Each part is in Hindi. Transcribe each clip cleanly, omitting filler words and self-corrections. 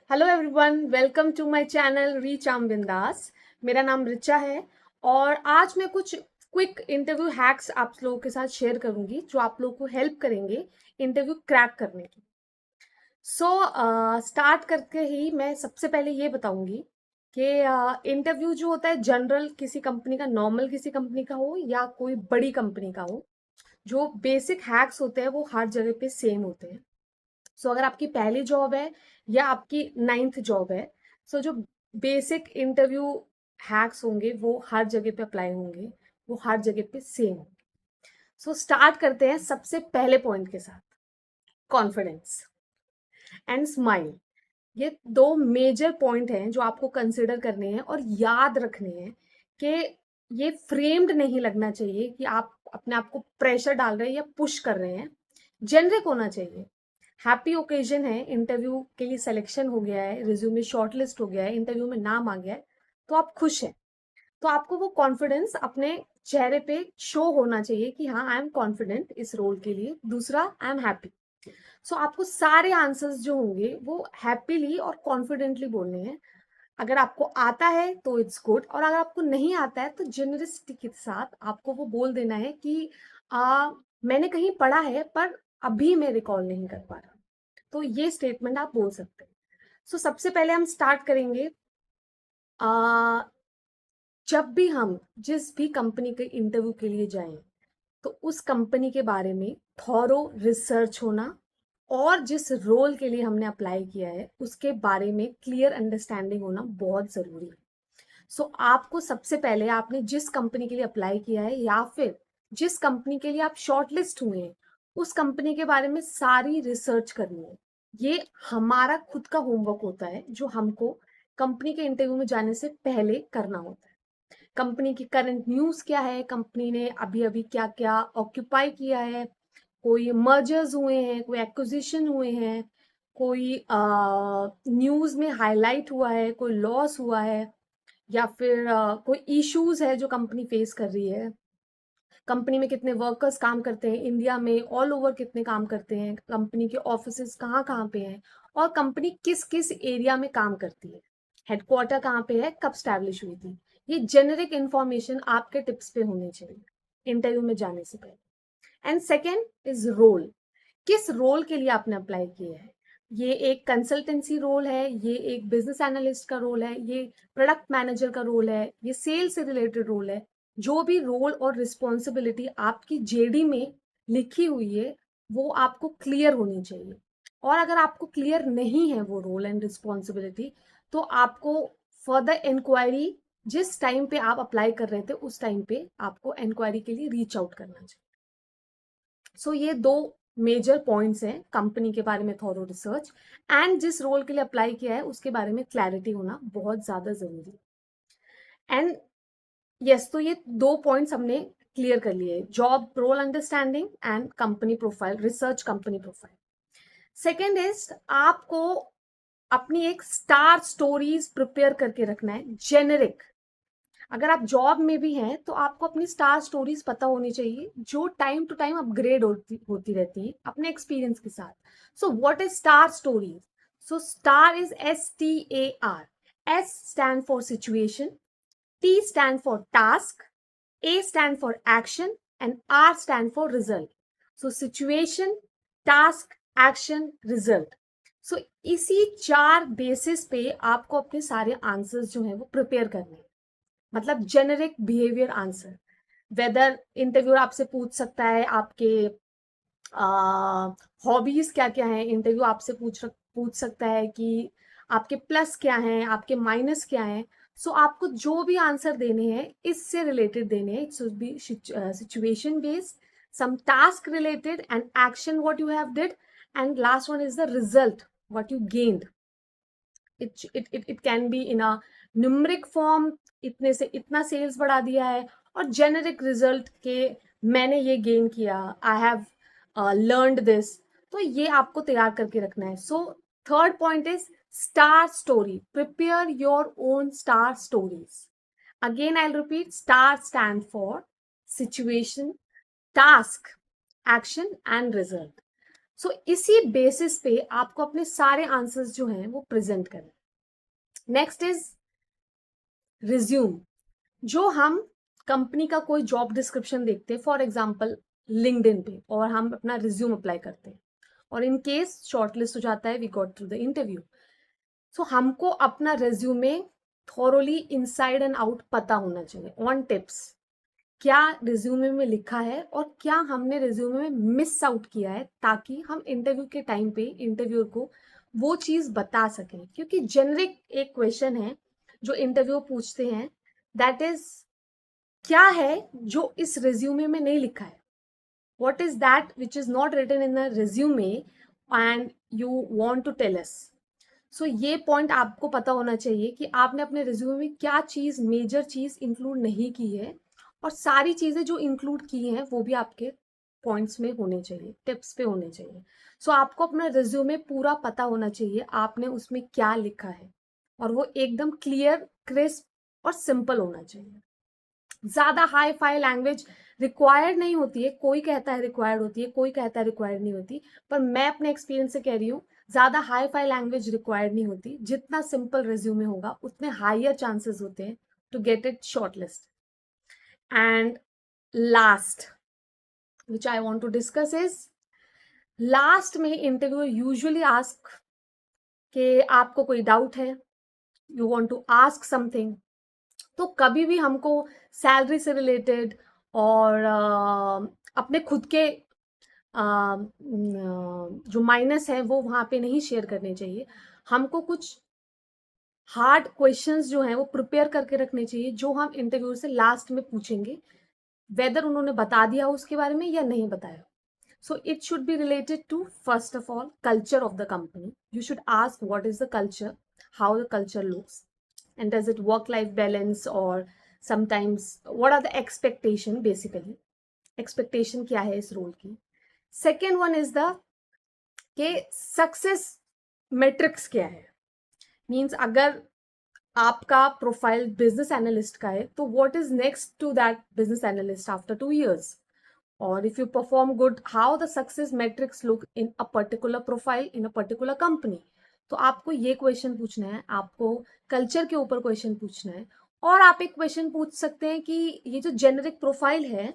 Hello everyone, welcome to my channel reach आम बिंदास। मेरा नाम रिचा है और आज मैं कुछ क्विक इंटरव्यू हैक्स आप लोगों के साथ शेयर करूंगी जो आप लोगों को हेल्प करेंगे इंटरव्यू क्रैक करने की। सो स्टार्ट करके ही मैं सबसे पहले ये बताऊंगी कि इंटरव्यू जो होता है जनरल किसी कंपनी का, नॉर्मल किसी कंपनी का हो या कोई बड़ी कंपनी का हो, जो बेसिक हैक्स होते हैं वो हर जगह पे सेम होते हैं। सो अगर आपकी पहली जॉब है या आपकी नाइन्थ जॉब है, सो जो बेसिक इंटरव्यू हैक्स होंगे वो हर जगह पे अप्लाई होंगे, वो हर जगह पे सेम होंगे। सो स्टार्ट करते हैं सबसे पहले पॉइंट के साथ, कॉन्फिडेंस एंड स्माइल। ये दो मेजर पॉइंट हैं जो आपको कंसिडर करने हैं और याद रखने हैं कि ये फ्रेम्ड नहीं लगना चाहिए कि आप अपने आप को प्रेशर डाल रहे हैं या पुश कर रहे हैं। जेनरिक होना चाहिए। हैप्पी ओकेजन है, इंटरव्यू के लिए सिलेक्शन हो गया है, रिज्यूमे शॉर्टलिस्ट हो गया है, इंटरव्यू में नाम आ गया है, तो आप खुश हैं। तो आपको वो कॉन्फिडेंस अपने चेहरे पे शो होना चाहिए कि हाँ, आई एम कॉन्फिडेंट इस रोल के लिए। दूसरा, आई एम हैप्पी। सो आपको सारे आंसर्स जो होंगे वो हैप्पीली और कॉन्फिडेंटली बोलने हैं। अगर आपको आता है तो इट्स गुड, और अगर आपको नहीं आता है तो जेनरसिटी के साथ आपको वो बोल देना है कि मैंने कहीं पढ़ा है पर अभी मैं रिकॉल नहीं कर पा रहा। तो ये स्टेटमेंट आप बोल सकते हैं। सो सबसे पहले हम स्टार्ट करेंगे। आ, जब भी हम जिस भी कंपनी के इंटरव्यू के लिए जाएं, तो उस कंपनी के बारे में थॉरो रिसर्च होना और जिस रोल के लिए हमने अप्लाई किया है उसके बारे में क्लियर अंडरस्टैंडिंग होना बहुत जरूरी है। सो आपको सबसे पहले आपने जिस कंपनी के लिए अप्लाई किया है या फिर जिस कंपनी के लिए आप शॉर्टलिस्ट हुए हैं, उस कंपनी के बारे में सारी रिसर्च करनी है। ये हमारा खुद का होमवर्क होता है जो हमको कंपनी के इंटरव्यू में जाने से पहले करना होता है। कंपनी की करंट न्यूज क्या है, कंपनी ने अभी अभी क्या क्या ऑक्यूपाई किया है, कोई मर्जर्स हुए हैं, कोई एक्विजिशन हुए हैं, कोई न्यूज में हाईलाइट हुआ है, कोई लॉस हुआ है, या फिर कोई इश्यूज है जो कंपनी फेस कर रही है। कंपनी में कितने वर्कर्स काम करते हैं, इंडिया में ऑल ओवर कितने काम करते हैं, कंपनी के ऑफिसेस कहाँ कहाँ पे हैं, और कंपनी किस किस एरिया में काम करती है, हेडक्वार्टर कहाँ पे है, कब स्टैब्लिश हुई थी। ये जेनेरिक इंफॉर्मेशन आपके टिप्स पे होनी चाहिए इंटरव्यू में जाने से पहले। And second is role. किस रोल के लिए आपने अप्लाई किया है? ये एक कंसल्टेंसी रोल है, ये एक बिजनेस एनालिस्ट का रोल है, ये प्रोडक्ट मैनेजर का रोल है, ये सेल से रिलेटेड रोल है। जो भी रोल और रिस्पॉन्सिबिलिटी आपकी जेडी में लिखी हुई है वो आपको क्लियर होनी चाहिए। और अगर आपको क्लियर नहीं है वो रोल एंड रिस्पॉन्सिबिलिटी, तो आपको फर्दर इंक्वायरी, जिस टाइम पे आप अप्लाई कर रहे थे उस टाइम पे आपको इंक्वायरी के लिए रीच आउट करना चाहिए। सो ये दो मेजर पॉइंट्स हैं, कंपनी के बारे में थॉरो रिसर्च एंड जिस रोल के लिए अप्लाई किया है उसके बारे में क्लैरिटी होना बहुत ज्यादा जरूरी है। एंड यस, तो ये दो पॉइंट्स हमने क्लियर कर लिए, job role understanding and company profile, research company profile. Second is आपको अपनी एक स्टार स्टोरीज प्रिपेयर करके रखना है, जेनेरिक। अगर आप जॉब में भी हैं तो आपको अपनी स्टार स्टोरीज पता होनी चाहिए जो टाइम टू टाइम अपग्रेड होती होती रहती है अपने एक्सपीरियंस के साथ। So what is star stories? So star is STAR। S stand for situation, T stand for task, A stand for action and R stand for result. So situation, task, action, result. So इसी चार बेसिस पे आपको अपने सारे आंसर्स जो हैं वो प्रिपेयर करने हैं। मतलब generic behaviour answer. Whether interviewer आपसे पूछ सकता है आपके हॉबीज क्या क्या हैं, इंटरव्यू आपसे पूछ सकता है कि आपके प्लस क्या हैं, आपके माइनस क्या हैं। सो आपको जो भी आंसर देने हैं इससे रिलेटेड देने हैं। It should be situation based, some task related and action what you have did, and last one is the result what you gained. It can be in a numeric form, इतने से इतना सेल्स बढ़ा दिया है, और जेनेरिक रिजल्ट के मैंने ये गेन किया, आई हैव लर्नड दिस। तो ये आपको तैयार करके रखना है। So third point is star story, prepare your own star stories. Again I repeat, star stand for situation, task, action and result. So इसी बेसिस पे आपको अपने सारे आंसर्स जो हैं वो प्रेजेंट करने। Next is resume. जो हम कंपनी का कोई जॉब डिस्क्रिप्शन देखते हैं, फॉर एग्जाम्पल लिंक्डइन पे, और हम अपना रिज्यूम अप्लाई करते हैं और इन केस शॉर्टलिस्ट हो जाता है, we got through the interview. So हमको अपना resume thoroughly inside and out पता होना चाहिए। ऑन टिप्स, क्या रिज्यूमे में लिखा है और क्या हमने रिज्यूमे में मिस आउट किया है, ताकि हम इंटरव्यू के टाइम पे इंटरव्यूअर को वो चीज बता सकें। क्योंकि जेनरिक एक क्वेश्चन है जो इंटरव्यू पूछते हैं, दैट इज क्या है जो इस रिज्यूमे में नहीं लिखा है, what is that which is not written in the resume and you want to tell us। सो ये पॉइंट आपको पता होना चाहिए कि आपने अपने रिज्यूमे में क्या चीज, मेजर चीज इंक्लूड नहीं की है, और सारी चीजें जो इंक्लूड की हैं वो भी आपके पॉइंट्स में होने चाहिए, टिप्स पे होने चाहिए। सो आपको अपना रिज्यूमे पूरा पता होना चाहिए आपने उसमें क्या लिखा है, और वो एकदम क्लियर, क्रिस्प और सिंपल होना चाहिए। ज्यादा हाई फाई लैंग्वेज रिक्वायर्ड नहीं होती है। कोई कहता है रिक्वायर्ड होती है, कोई कहता है रिक्वायर्ड नहीं होती, पर मैं अपने एक्सपीरियंस से कह रही हूँ, ज्यादा हाई फाई लैंग्वेज रिक्वायर्ड नहीं होती। जितना सिंपल रिज्यूमे होगा उतने हायर चांसेस होते हैं to get it shortlist. And last which I want to discuss is, last में इंटरव्यूअर यूजुअली आस्क कि आपको कोई डाउट है, you want to ask something. तो कभी भी हमको सैलरी से रिलेटेड और अपने खुद के जो माइनस है वो वहां पे नहीं शेयर करने चाहिए। हमको कुछ हार्ड क्वेश्चंस जो हैं वो प्रिपेयर करके रखने चाहिए, जो हम इंटरव्यू से लास्ट में पूछेंगे, वेदर उन्होंने बता दिया उसके बारे में या नहीं बताया। So it should be related to, first of all, culture of the company. You should ask what is the culture, how the culture looks, and does it work life balance, or sometimes what are the expectation, basically expectation क्या है इस रोल की। सेकेंड वन इज द के सक्सेस मेट्रिक्स क्या है। मीन्स अगर आपका प्रोफाइल बिजनेस एनालिस्ट का है तो what is next to that business analyst after 2 years, और if you perform good, how the success metrics look in a particular profile in a particular company. तो आपको ये क्वेश्चन पूछना है, आपको कल्चर के ऊपर क्वेश्चन पूछना है। और आप एक क्वेश्चन पूछ सकते हैं कि ये जो जेनरिक प्रोफाइल है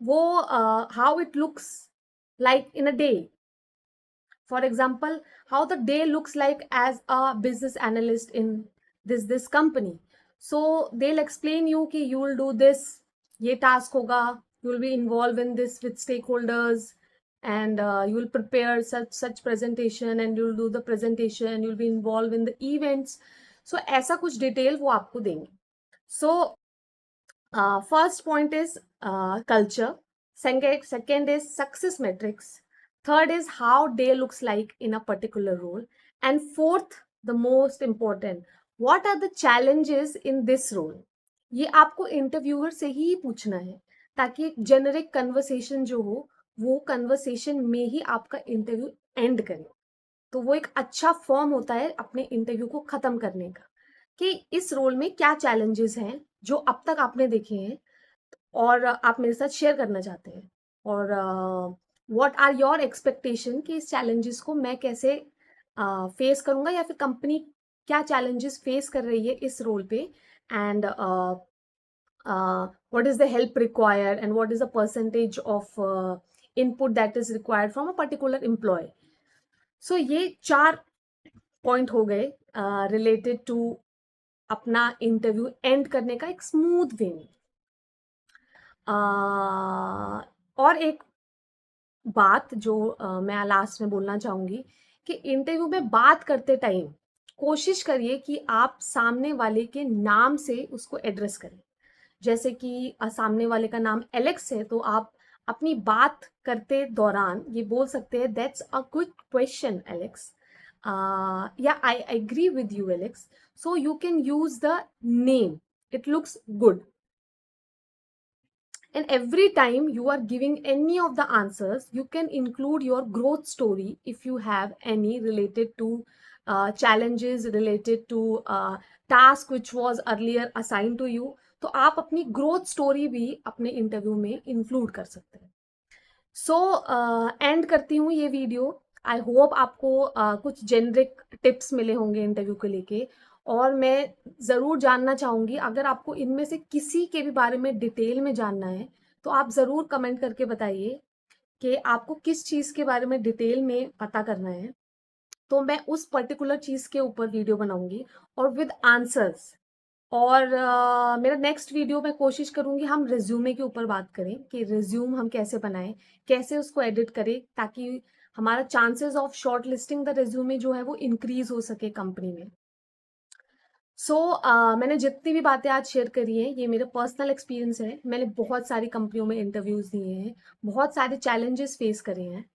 वो how it looks like in a day. For example, how the day looks like as a business analyst in this company. So they will explain you कि यू विल डू दिस, ये टास्क होगा, you will be involved in this with stakeholders, and you will prepare such presentation, and you will do the presentation, you will be involved in the events। so ऐसा कुछ डिटेल वो आपको देंगे। so first point is culture, second is success metrics, third is how day looks like in a particular role, and fourth, the most important, what are the challenges in this role। ये आपको इंटरव्यूअर से ही पूछना है, ताकि एक जेनरिक कन्वर्सेशन जो हो वो कन्वर्सेशन में ही आपका इंटरव्यू एंड करे। तो वो एक अच्छा फॉर्म होता है अपने इंटरव्यू को खत्म करने का, कि इस रोल में क्या चैलेंजेस हैं जो अब तक आपने देखे हैं और आप मेरे साथ शेयर करना चाहते हैं, और व्हाट आर योर एक्सपेक्टेशन कि इस चैलेंजेस को मैं कैसे फेस करूंगा, या फिर कंपनी क्या चैलेंजेस फेस कर रही है इस रोल पे, and what is the help required, and what is the percentage of input that is required from a particular employee। so ये 4 पॉइंट हो गए रिलेटेड टू अपना इंटरव्यू एंड करने का एक स्मूथ वे में। और एक बात जो मैं लास्ट में बोलना चाहूंगी, कि इंटरव्यू में बात करते टाइम कोशिश करिए कि आप सामने वाले के नाम से उसको एड्रेस करें। जैसे कि सामने वाले का नाम एलेक्स है, तो आप अपनी बात करते दौरान ये बोल सकते हैं, that's a good question Alex, या I agree with you Alex. So you can use the name, it looks good। And every time you are giving any of the answers, you can include your growth story if you have any related to challenges, related to task which was earlier assigned to you। तो आप अपनी ग्रोथ स्टोरी भी अपने इंटरव्यू में इंक्लूड कर सकते हैं। सो एंड करती हूँ ये वीडियो। आई होप आपको कुछ जेनरिक टिप्स मिले होंगे इंटरव्यू को लेके। और मैं ज़रूर जानना चाहूँगी, अगर आपको इनमें से किसी के भी बारे में डिटेल में जानना है तो आप ज़रूर कमेंट करके बताइए कि आपको किस चीज़ के बारे में डिटेल में पता करना है। तो मैं उस पर्टिकुलर चीज़ के ऊपर वीडियो बनाऊंगी और विद आंसर्स। और मेरा नेक्स्ट वीडियो मैं कोशिश करूंगी हम रिज्यूमे के ऊपर बात करें कि रिज्यूम हम कैसे बनाएं, कैसे उसको एडिट करें, ताकि हमारा chances of short listing the resume जो है वो इंक्रीज हो सके कंपनी में। सो मैंने जितनी भी बातें आज शेयर करी हैं ये मेरा पर्सनल एक्सपीरियंस है। मैंने बहुत सारी कंपनियों में इंटरव्यूज़ दिए हैं, बहुत सारे चैलेंजेस फेस करे हैं।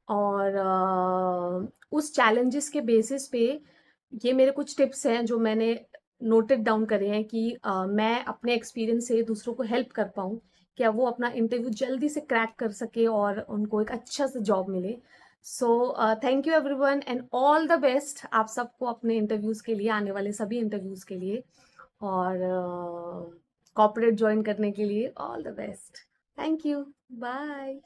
और उस चैलेंजेस के बेसिस पे ये मेरे कुछ टिप्स हैं जो मैंने नोटेड डाउन करे हैं कि मैं अपने एक्सपीरियंस से दूसरों को हेल्प कर पाऊँ, क्या वो अपना इंटरव्यू जल्दी से क्रैक कर सके और उनको एक अच्छा सा जॉब मिले। So thank you everyone and all the best आप सबको अपने इंटरव्यूज़ के लिए, आने वाले सभी इंटरव्यूज़ के लिए, और कॉर्पोरेट ज्वाइन करने के लिए all the best. Thank you. Bye.